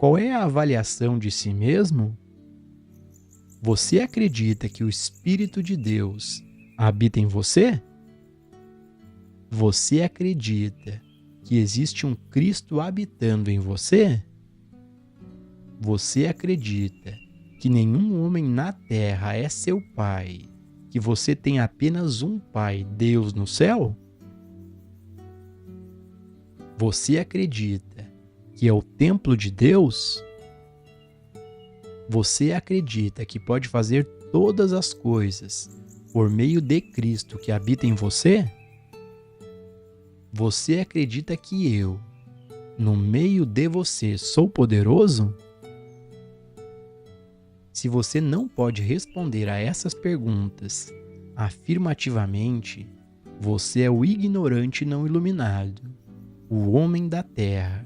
qual é a avaliação de si mesmo? Você acredita que o Espírito de Deus habita em você? Você acredita que existe um Cristo habitando em você? Você acredita que nenhum homem na terra é seu pai, que você tem apenas um pai, Deus no céu? Você acredita que é o templo de Deus? Você acredita que pode fazer todas as coisas por meio de Cristo que habita em você? Você acredita que eu, no meio de você, sou poderoso? Se você não pode responder a essas perguntas afirmativamente, você é o ignorante não iluminado, o homem da terra,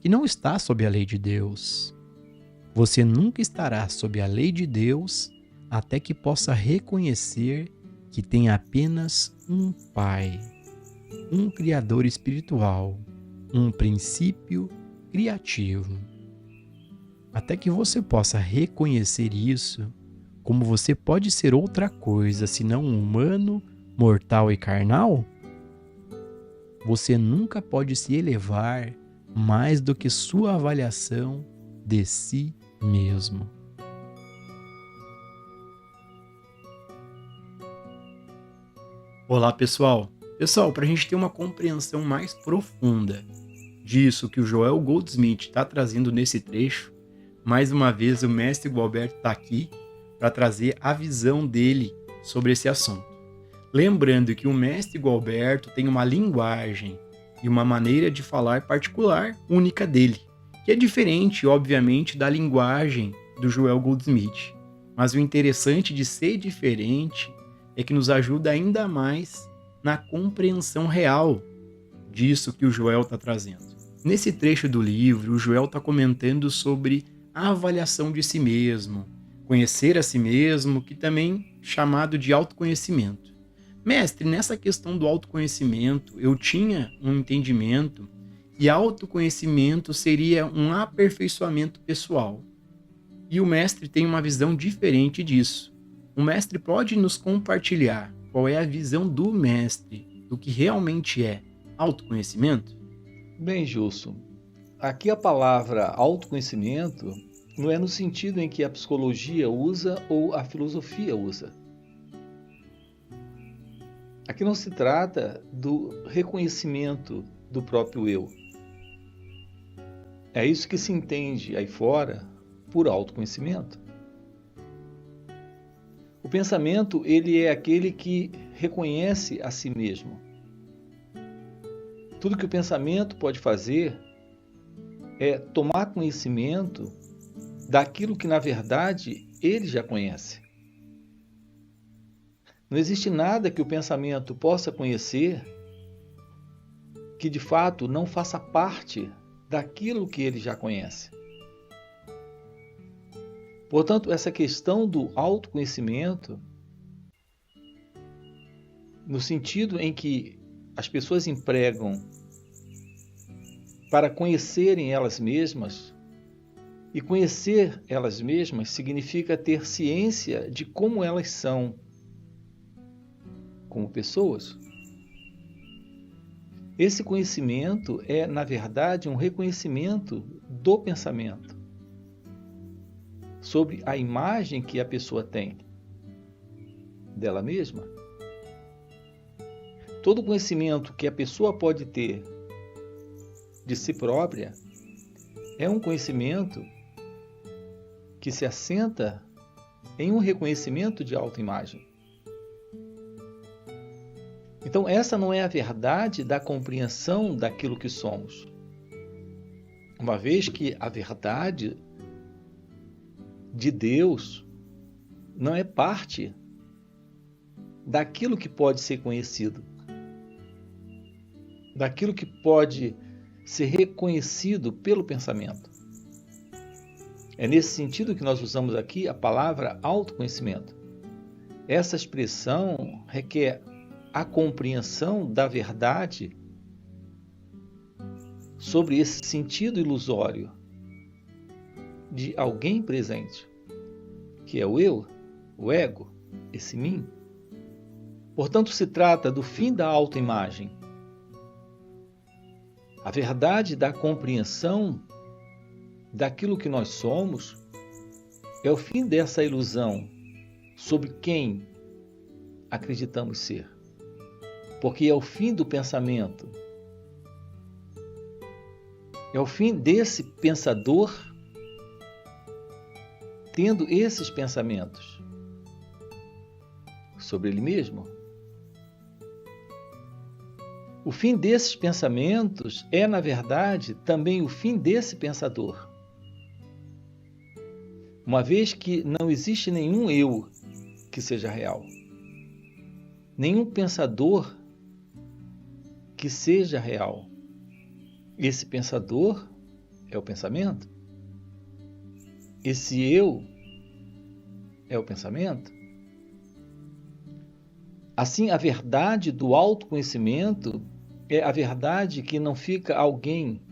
que não está sob a lei de Deus. Você nunca estará sob a lei de Deus até que possa reconhecer que tem apenas um Pai, um Criador espiritual, um princípio criativo. Até que você possa reconhecer isso, como você pode ser outra coisa senão um humano, mortal e carnal, você nunca pode se elevar mais do que sua avaliação de si mesmo. Olá, pessoal! Pessoal, para a gente ter uma compreensão mais profunda disso que o Joel Goldsmith está trazendo nesse trecho, mais uma vez o mestre Gualberto está aqui para trazer a visão dele sobre esse assunto. Lembrando que o mestre Gualberto tem uma linguagem e uma maneira de falar particular, única dele, que é diferente, obviamente, da linguagem do Joel Goldsmith. Mas o interessante de ser diferente é que nos ajuda ainda mais na compreensão real disso que o Joel está trazendo. Nesse trecho do livro, o Joel está comentando sobre a avaliação de si mesmo, conhecer a si mesmo, que também é chamado de autoconhecimento. Mestre, nessa questão do autoconhecimento, eu tinha um entendimento que autoconhecimento seria um aperfeiçoamento pessoal. E o mestre tem uma visão diferente disso. O mestre pode nos compartilhar qual é a visão do mestre do que realmente é autoconhecimento? Bem, Gilson, aqui a palavra autoconhecimento não é no sentido em que a psicologia usa ou a filosofia usa. Aqui não se trata do reconhecimento do próprio eu. É isso que se entende aí fora por autoconhecimento. O pensamento, ele é aquele que reconhece a si mesmo. Tudo que o pensamento pode fazer é tomar conhecimento daquilo que, na verdade, ele já conhece. Não existe nada que o pensamento possa conhecer que, de fato, não faça parte daquilo que ele já conhece. Portanto, essa questão do autoconhecimento, no sentido em que as pessoas empregam para conhecerem elas mesmas, e conhecer elas mesmas significa ter ciência de como elas são como pessoas. Esse conhecimento é, na verdade, um reconhecimento do pensamento sobre a imagem que a pessoa tem dela mesma. Todo conhecimento que a pessoa pode ter de si própria é um conhecimento que se assenta em um reconhecimento de autoimagem. Então, essa não é a verdade da compreensão daquilo que somos. Uma vez que a verdade de Deus não é parte daquilo que pode ser conhecido, daquilo que pode ser reconhecido pelo pensamento. É nesse sentido que nós usamos aqui a palavra autoconhecimento. Essa expressão requer a compreensão da verdade sobre esse sentido ilusório de alguém presente, que é o eu, o ego, esse mim. Portanto, se trata do fim da autoimagem. A verdade da compreensão daquilo que nós somos é o fim dessa ilusão sobre quem acreditamos ser. Porque é o fim do pensamento. É o fim desse pensador tendo esses pensamentos sobre ele mesmo. O fim desses pensamentos é, na verdade, também o fim desse pensador. Uma vez que não existe nenhum eu que seja real, nenhum pensador que seja real. Esse pensador é o pensamento. Esse eu é o pensamento. Assim, a verdade do autoconhecimento é a verdade que não fica alguém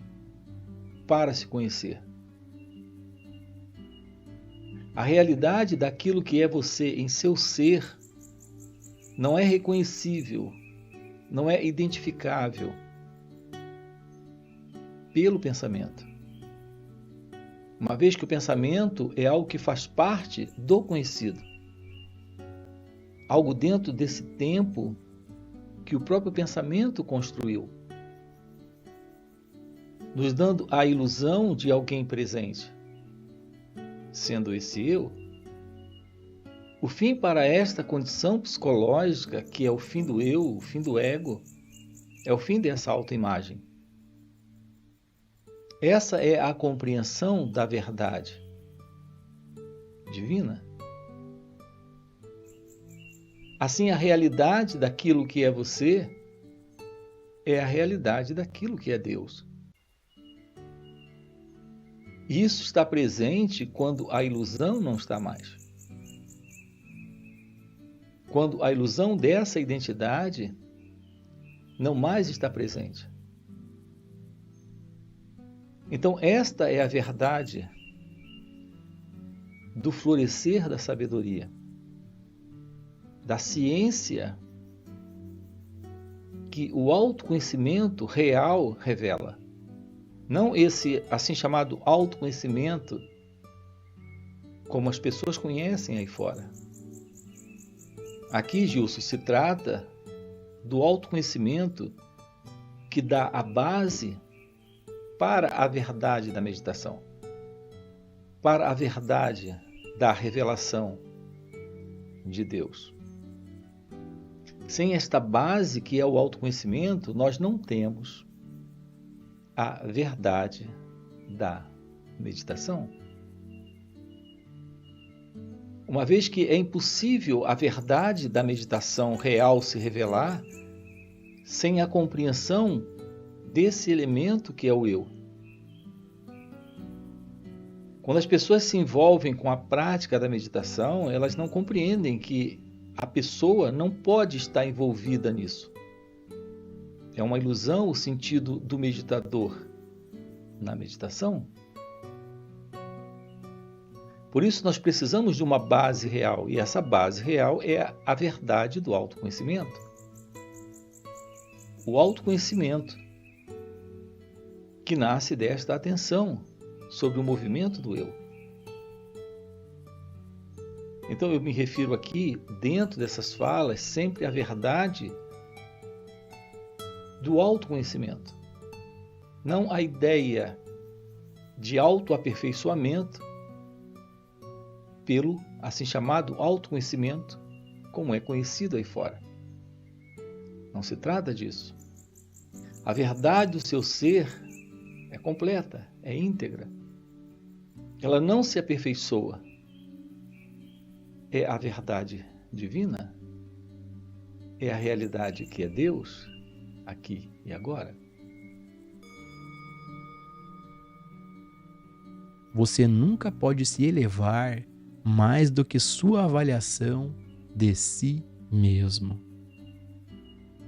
para se conhecer. A realidade daquilo que é você em seu ser não é reconhecível, não é identificável pelo pensamento. Uma vez que o pensamento é algo que faz parte do conhecido. Algo dentro desse tempo que o próprio pensamento construiu, nos dando a ilusão de alguém presente. Sendo esse eu, o fim para esta condição psicológica, que é o fim do eu, o fim do ego, é o fim dessa autoimagem. Essa é a compreensão da verdade divina. Assim, a realidade daquilo que é você é a realidade daquilo que é Deus. Isso está presente quando a ilusão não está mais. Quando a ilusão dessa identidade não mais está presente. Então, esta é a verdade do florescer da sabedoria, da ciência que o autoconhecimento real revela. Não esse assim chamado autoconhecimento como as pessoas conhecem aí fora. Aqui, Gilson, se trata do autoconhecimento que dá a base para a verdade da meditação, para a verdade da revelação de Deus. Sem esta base que é o autoconhecimento, nós não temos a verdade da meditação. Uma vez que é impossível a verdade da meditação real se revelar sem a compreensão desse elemento que é o eu. Quando as pessoas se envolvem com a prática da meditação, elas não compreendem que a pessoa não pode estar envolvida nisso. É uma ilusão o sentido do meditador na meditação. Por isso nós precisamos de uma base real, e essa base real é a verdade do autoconhecimento. O autoconhecimento que nasce desta atenção sobre o movimento do eu. Então eu me refiro aqui, dentro dessas falas, sempre à verdade do autoconhecimento. Não a ideia de autoaperfeiçoamento pelo assim chamado autoconhecimento, como é conhecido aí fora. Não se trata disso. A verdade do seu ser é completa, é íntegra. Ela não se aperfeiçoa. É a verdade divina, é a realidade que é Deus, aqui e agora. Você nunca pode se elevar mais do que sua avaliação de si mesmo.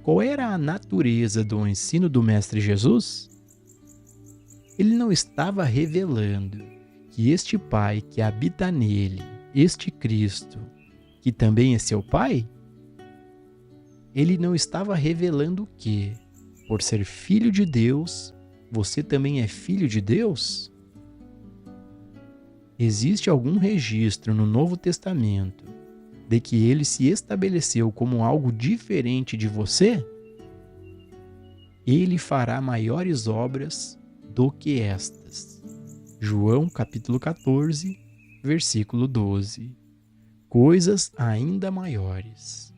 Qual era a natureza do ensino do Mestre Jesus? Ele não estava revelando que este Pai que habita nele, este Cristo, que também é seu Pai, ele não estava revelando que, por ser filho de Deus, você também é filho de Deus? Existe algum registro no Novo Testamento de que ele se estabeleceu como algo diferente de você? Ele fará maiores obras do que estas. João capítulo 14, versículo 12. Coisas ainda maiores.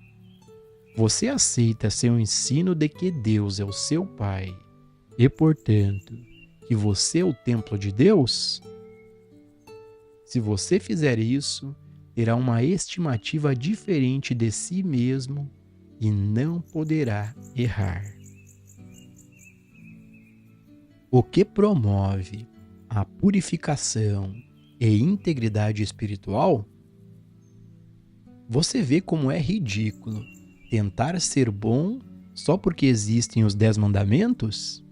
Você aceita seu ensino de que Deus é o seu Pai e, portanto, que você é o templo de Deus? Se você fizer isso, terá uma estimativa diferente de si mesmo e não poderá errar. O que promove a purificação e integridade espiritual? Você vê como é ridículo tentar ser bom só porque existem os 10 mandamentos?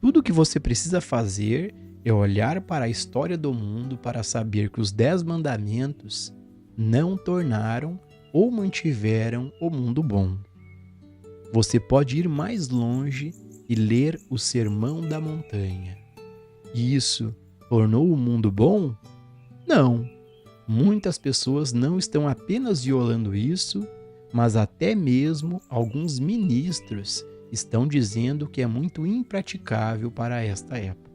Tudo o que você precisa fazer é olhar para a história do mundo para saber que os 10 mandamentos não tornaram ou mantiveram o mundo bom. Você pode ir mais longe e ler o Sermão da Montanha. Isso tornou o mundo bom? Não. Muitas pessoas não estão apenas violando isso, mas até mesmo alguns ministros estão dizendo que é muito impraticável para esta época.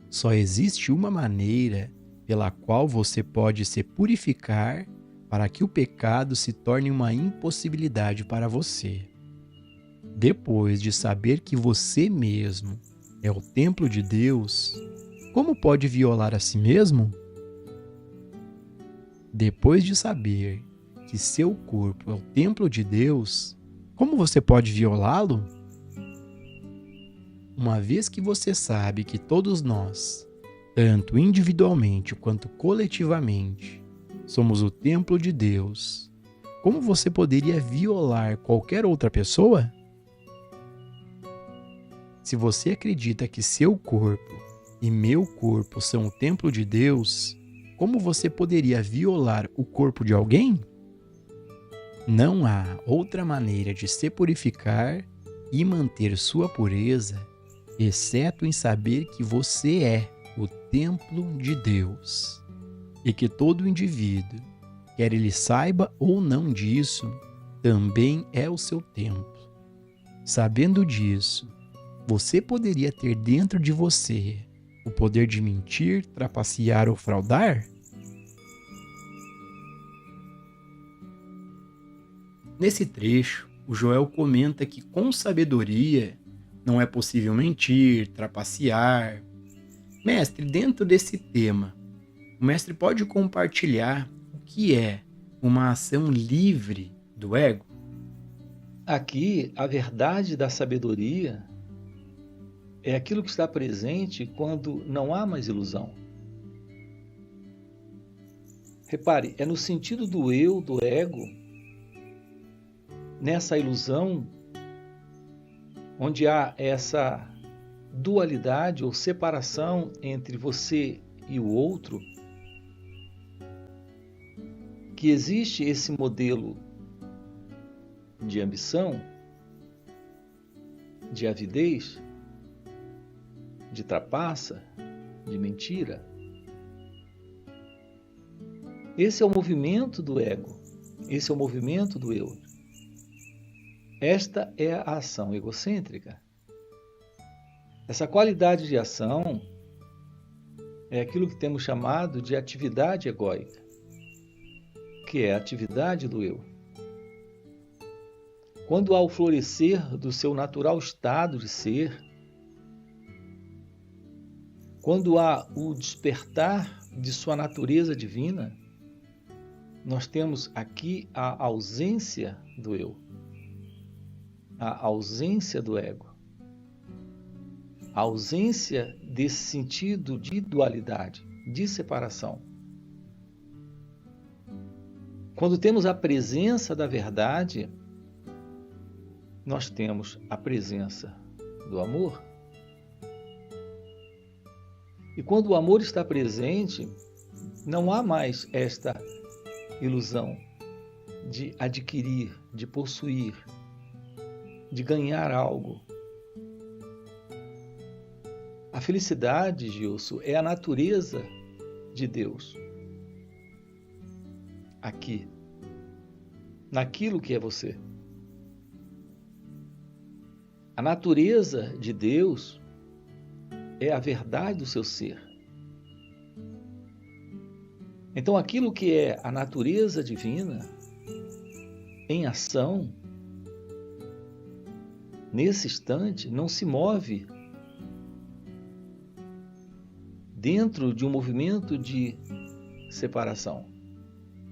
Só existe uma maneira pela qual você pode se purificar para que o pecado se torne uma impossibilidade para você. Depois de saber que você mesmo é o templo de Deus, como pode violar a si mesmo? Depois de saber que seu corpo é o templo de Deus, como você pode violá-lo? Uma vez que você sabe que todos nós, tanto individualmente quanto coletivamente, somos o templo de Deus, como você poderia violar qualquer outra pessoa? Se você acredita que seu corpo e meu corpo são o templo de Deus, como você poderia violar o corpo de alguém? Não há outra maneira de se purificar e manter sua pureza, exceto em saber que você é o templo de Deus e que todo indivíduo, quer ele saiba ou não disso, também é o seu templo. Sabendo disso, você poderia ter dentro de você o poder de mentir, trapacear ou fraudar? Nesse trecho, o Joel comenta que com sabedoria não é possível mentir, trapacear. Mestre, dentro desse tema, o mestre pode compartilhar o que é uma ação livre do ego? Aqui, a verdade da sabedoria é aquilo que está presente quando não há mais ilusão. Repare, é no sentido do eu, do ego, nessa ilusão, onde há essa dualidade ou separação entre você e o outro, que existe esse modelo de ambição, de avidez, de trapaça, de mentira. Esse é o movimento do ego, esse é o movimento do eu. Esta é a ação egocêntrica. Essa qualidade de ação é aquilo que temos chamado de atividade egóica, que é a atividade do eu. Quando há o florescer do seu natural estado de ser, quando há o despertar de sua natureza divina, nós temos aqui a ausência do eu, a ausência do ego, a ausência desse sentido de dualidade, de separação. Quando temos a presença da verdade, nós temos a presença do amor. E quando o amor está presente, não há mais esta ilusão de adquirir, de possuir, de ganhar algo. A felicidade, Gilson, é a natureza de Deus. Aqui, naquilo que é você. A natureza de Deus é a verdade do seu ser. Então, aquilo que é a natureza divina, em ação, nesse instante, não se move dentro de um movimento de separação,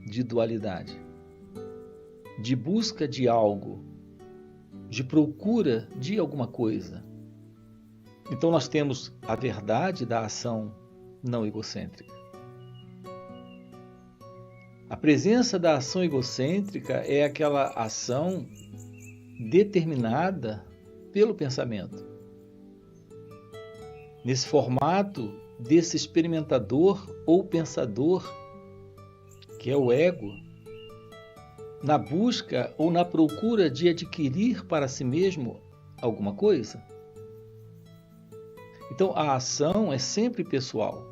de dualidade, de busca de algo, de procura de alguma coisa. Então nós temos a verdade da ação não egocêntrica. A presença da ação egocêntrica é aquela ação determinada pelo pensamento. Nesse formato desse experimentador ou pensador, que é o ego, na busca ou na procura de adquirir para si mesmo alguma coisa. Então, a ação é sempre pessoal,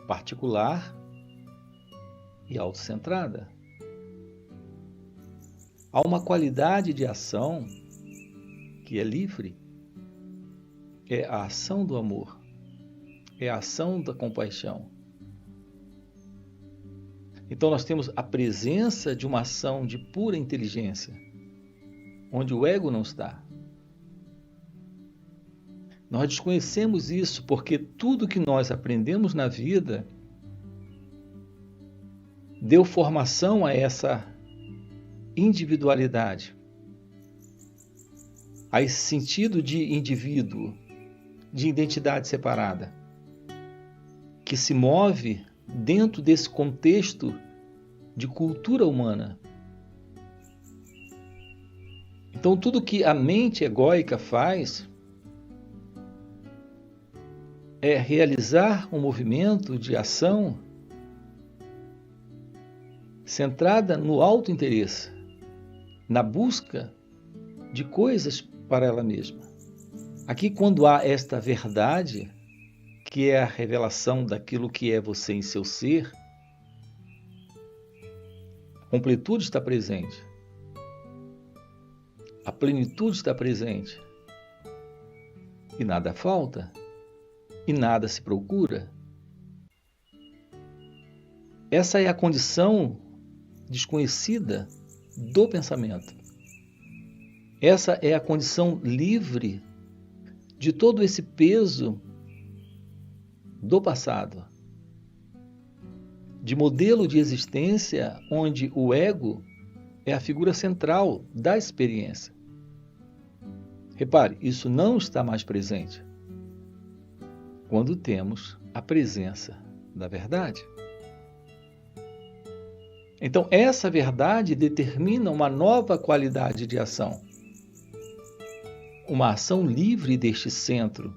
particular e autocentrada. Há uma qualidade de ação que é livre, é a ação do amor, é a ação da compaixão. Então nós temos a presença de uma ação de pura inteligência, onde o ego não está. Nós desconhecemos isso porque tudo que nós aprendemos na vida deu formação a essa individualidade, a esse sentido de indivíduo, de identidade separada, que se move dentro desse contexto de cultura humana. Então, tudo que a mente egóica faz é realizar um movimento de ação centrada no autointeresse, na busca de coisas para ela mesma. Aqui, quando há esta verdade, que é a revelação daquilo que é você em seu ser, a completude está presente, a plenitude está presente, e nada falta, e nada se procura. Essa é a condição desconhecida do pensamento. Essa é a condição livre de todo esse peso do passado, de modelo de existência onde o ego é a figura central da experiência. Repare, isso não está mais presente quando temos a presença da verdade. Então, essa verdade determina uma nova qualidade de ação, uma ação livre deste centro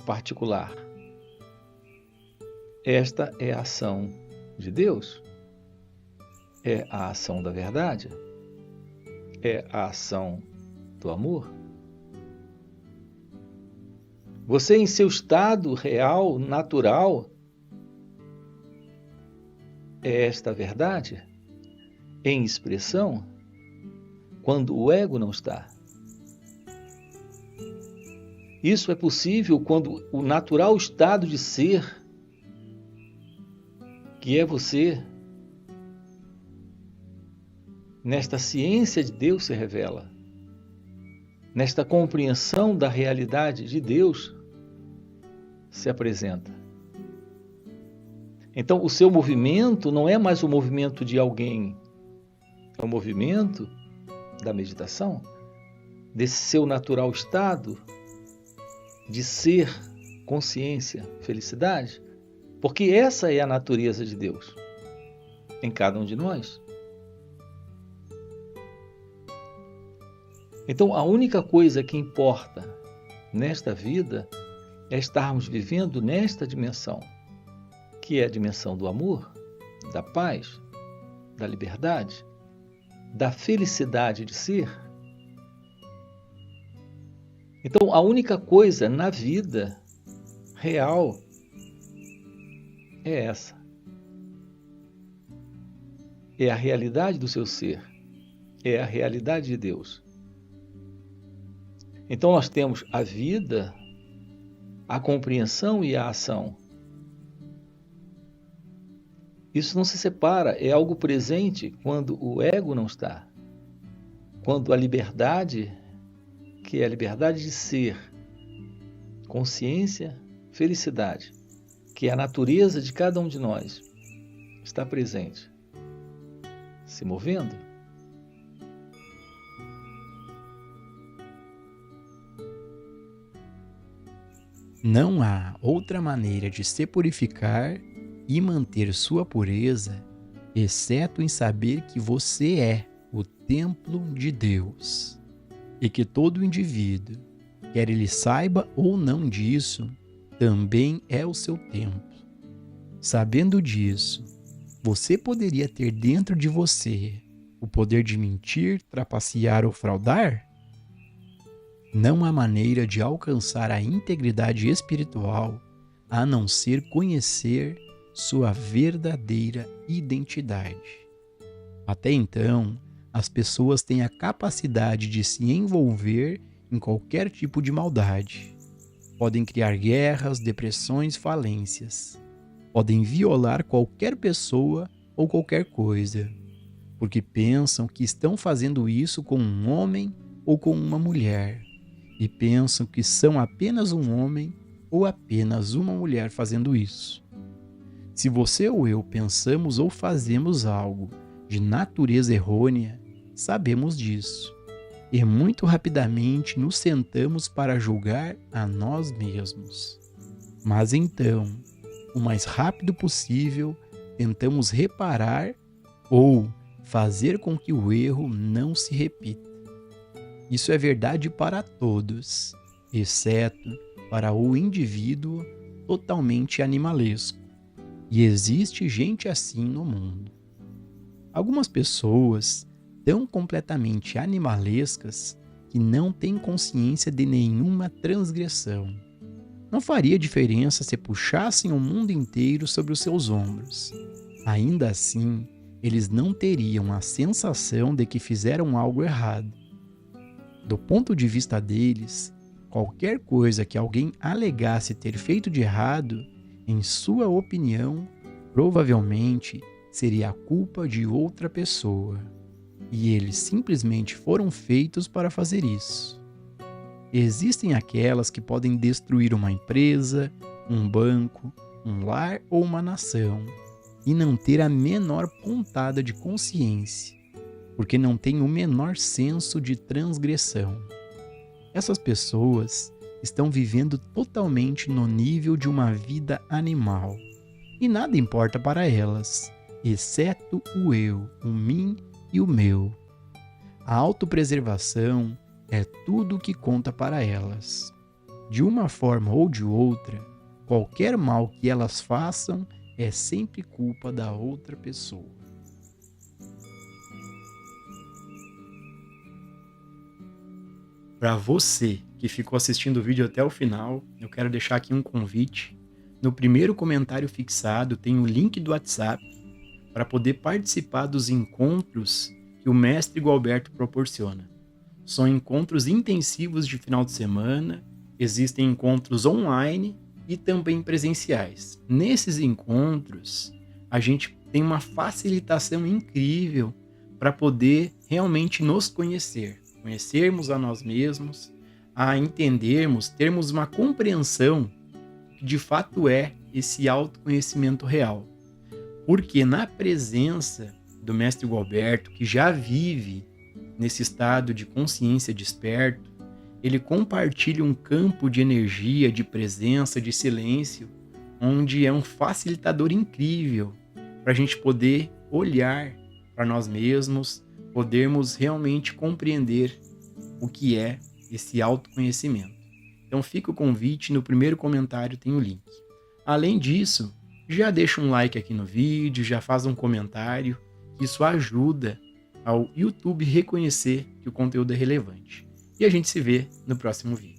particular. Esta é a ação de Deus, é a ação da verdade, é a ação do amor. Você, em seu estado real, natural, é esta verdade em expressão quando o ego não está. Isso é possível quando o natural estado de ser, que é você, nesta ciência de Deus se revela, nesta compreensão da realidade de Deus se apresenta. Então, o seu movimento não é mais o movimento de alguém, é o movimento da meditação, desse seu natural estado de ser, consciência, felicidade, porque essa é a natureza de Deus em cada um de nós. Então, a única coisa que importa nesta vida é estarmos vivendo nesta dimensão, que é a dimensão do amor, da paz, da liberdade, da felicidade de ser. Então, a única coisa na vida real é essa. É a realidade do seu ser. É a realidade de Deus. Então, nós temos a vida, a compreensão e a ação. Isso não se separa, é algo presente quando o ego não está. Quando a liberdade, que é a liberdade de ser, consciência, felicidade, que é a natureza de cada um de nós, está presente, se movendo. Não há outra maneira de se purificar e manter sua pureza, exceto em saber que você é o templo de Deus, e que todo indivíduo, quer ele saiba ou não disso, também é o seu templo. Sabendo disso, você poderia ter dentro de você o poder de mentir, trapacear ou fraudar? Não há maneira de alcançar a integridade espiritual a não ser conhecer sua verdadeira identidade. Até então, as pessoas têm a capacidade de se envolver em qualquer tipo de maldade. Podem criar guerras, depressões, falências. Podem violar qualquer pessoa ou qualquer coisa, porque pensam que estão fazendo isso com um homem ou com uma mulher, e pensam que são apenas um homem ou apenas uma mulher fazendo isso. Se você ou eu pensamos ou fazemos algo de natureza errônea, sabemos disso, e muito rapidamente nos sentamos para julgar a nós mesmos. Mas então, o mais rápido possível, tentamos reparar ou fazer com que o erro não se repita. Isso é verdade para todos, exceto para o indivíduo totalmente animalesco. E existe gente assim no mundo. Algumas pessoas tão completamente animalescas que não têm consciência de nenhuma transgressão. Não faria diferença se puxassem o mundo inteiro sobre os seus ombros. Ainda assim, eles não teriam a sensação de que fizeram algo errado. Do ponto de vista deles, qualquer coisa que alguém alegasse ter feito de errado, em sua opinião, provavelmente seria a culpa de outra pessoa. E eles simplesmente foram feitos para fazer isso. Existem aquelas que podem destruir uma empresa, um banco, um lar ou uma nação, e não ter a menor pontada de consciência, porque não têm o menor senso de transgressão. Essas pessoas estão vivendo totalmente no nível de uma vida animal, e nada importa para elas, exceto o eu, o mim e o meu. A autopreservação é tudo o que conta para elas. De uma forma ou de outra, qualquer mal que elas façam é sempre culpa da outra pessoa. Para você que ficou assistindo o vídeo até o final, eu quero deixar aqui um convite. No primeiro comentário fixado tem o link do WhatsApp para poder participar dos encontros que o mestre Gualberto proporciona. São encontros intensivos de final de semana, existem encontros online e também presenciais. Nesses encontros, a gente tem uma facilitação incrível para poder realmente nos conhecermos a nós mesmos, a entendermos, termos uma compreensão que de fato é esse autoconhecimento real. Porque na presença do mestre Gualberto, que já vive nesse estado de consciência desperto, ele compartilha um campo de energia, de presença, de silêncio, onde é um facilitador incrível para a gente poder olhar para nós mesmos, podermos realmente compreender o que é esse autoconhecimento. Então fica o convite, no primeiro comentário tem o link. Além disso, já deixa um like aqui no vídeo, já faz um comentário, isso ajuda ao YouTube reconhecer que o conteúdo é relevante. E a gente se vê no próximo vídeo.